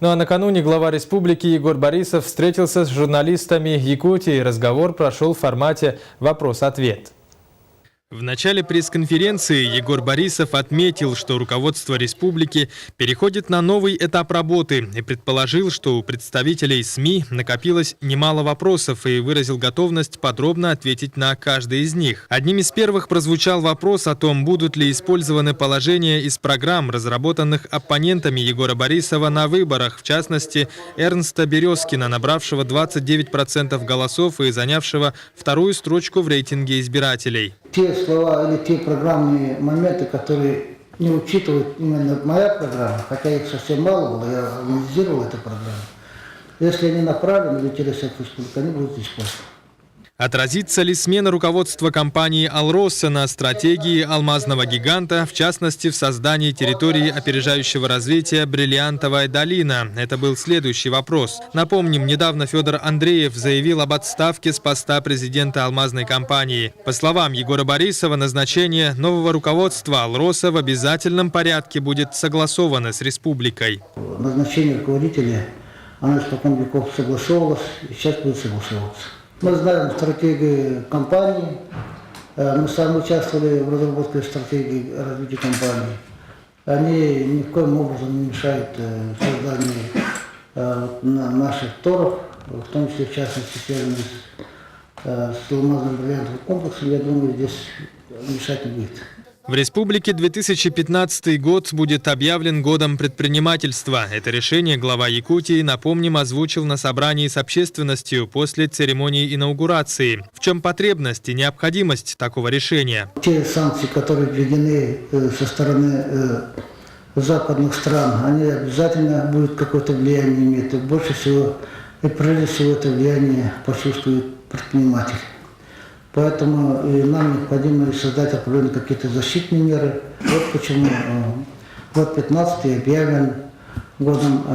Ну а накануне глава республики Егор Борисов встретился с журналистами Якутии. Разговор прошел в формате «Вопрос-ответ». В начале пресс-конференции Егор Борисов отметил, что руководство республики переходит на новый этап работы и предположил, что у представителей СМИ накопилось немало вопросов и выразил готовность подробно ответить на каждый из них. Одним из первых прозвучал вопрос о том, будут ли использованы положения из программ, разработанных оппонентами Егора Борисова на выборах, в частности, Эрнста Березкина, набравшего 29% голосов и занявшего вторую строчку в рейтинге избирателей. Те слова или те программные моменты, которые не учитывает именно моя программа, хотя их совсем мало было, я анализировал эту программу. Если они направлены в интересах республики, они будут использованы. Отразится ли смена руководства компании «Алроса» на стратегии алмазного гиганта, в частности, в создании территории опережающего развития «Бриллиантовая долина»? Это был следующий вопрос. Напомним, недавно Федор Андреев заявил об отставке с поста президента алмазной компании. По словам Егора Борисова, назначение нового руководства «Алроса» в обязательном порядке будет согласовано с республикой. Назначение руководителя, оно испокон веков согласовалось и сейчас будет согласовываться. Мы знаем стратегию компании, мы сами участвовали в разработке стратегии развития компании. Они ни в коем образом не мешают созданию наших торов, в том числе, в частности, связанных с алмазным бриллиантовым комплексом. Я думаю, здесь мешать не будет. В республике 2015 год будет объявлен годом предпринимательства. Это решение глава Якутии, напомним, озвучил на собрании с общественностью после церемонии инаугурации. В чем потребность и необходимость такого решения? Те санкции, которые введены со стороны западных стран, они обязательно будут какое-то влияние иметь. И больше всего, и прежде всего, это влияние почувствует предприниматель. Поэтому нам необходимо создать определенные какие-то защитные меры. Вот почему год 15 объявлен годом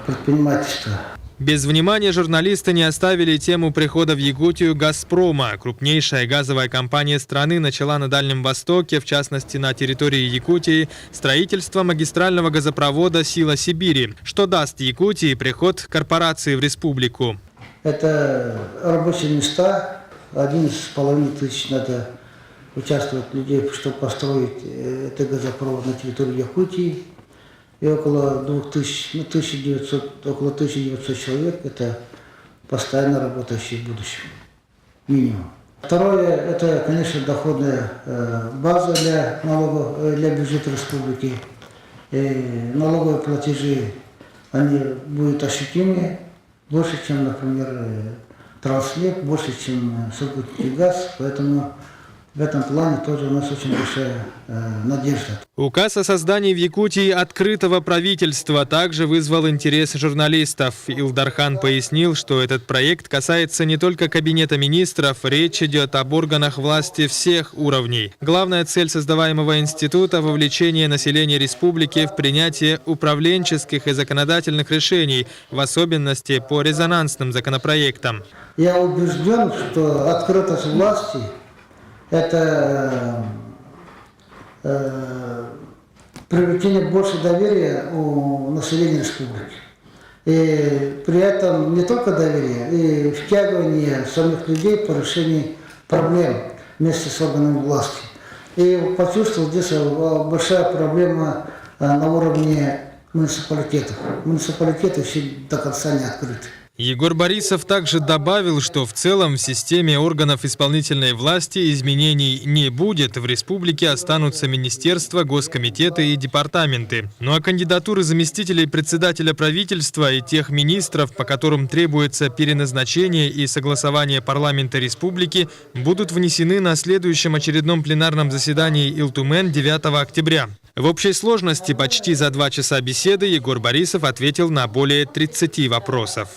предпринимательства. Без внимания журналисты не оставили тему прихода в Якутию «Газпрома». Крупнейшая газовая компания страны начала на Дальнем Востоке, в частности на территории Якутии, строительство магистрального газопровода «Сила Сибири». Что даст Якутии приход корпорации в республику? Это рабочие места. 11,5 тысяч надо участвовать людей, чтобы построить этот газопровод на территории Якутии. И около 1900 человек – это постоянно работающие в будущем. Минимум. Второе – это, конечно, доходная база для бюджета республики. И налоговые платежи, они будут ощутимы больше, чем, например, Транснефть, больше, чем Сургутский газ, поэтому в этом плане тоже у нас очень большая надежда. Указ о создании в Якутии открытого правительства также вызвал интерес журналистов. Илдархан пояснил, что этот проект касается не только Кабинета министров, речь идет об органах власти всех уровней. Главная цель создаваемого института – вовлечение населения республики в принятие управленческих и законодательных решений, в особенности по резонансным законопроектам. Я убежден, что открытость власти – это привлечение больше доверия у населения республики. И при этом не только доверие, и втягивание самих людей по решению проблем вместе с органами власти. И почувствовал здесь большая проблема на уровне муниципалитетов. Муниципалитеты еще до конца не открыты. Егор Борисов также добавил, что в целом в системе органов исполнительной власти изменений не будет. В республике останутся министерства, госкомитеты и департаменты. Ну а кандидатуры заместителей председателя правительства и тех министров, по которым требуется переназначение и согласование парламента республики, будут внесены на следующем очередном пленарном заседании Илтумен 9 октября. В общей сложности почти за 2 часа беседы Егор Борисов ответил на более 30 вопросов.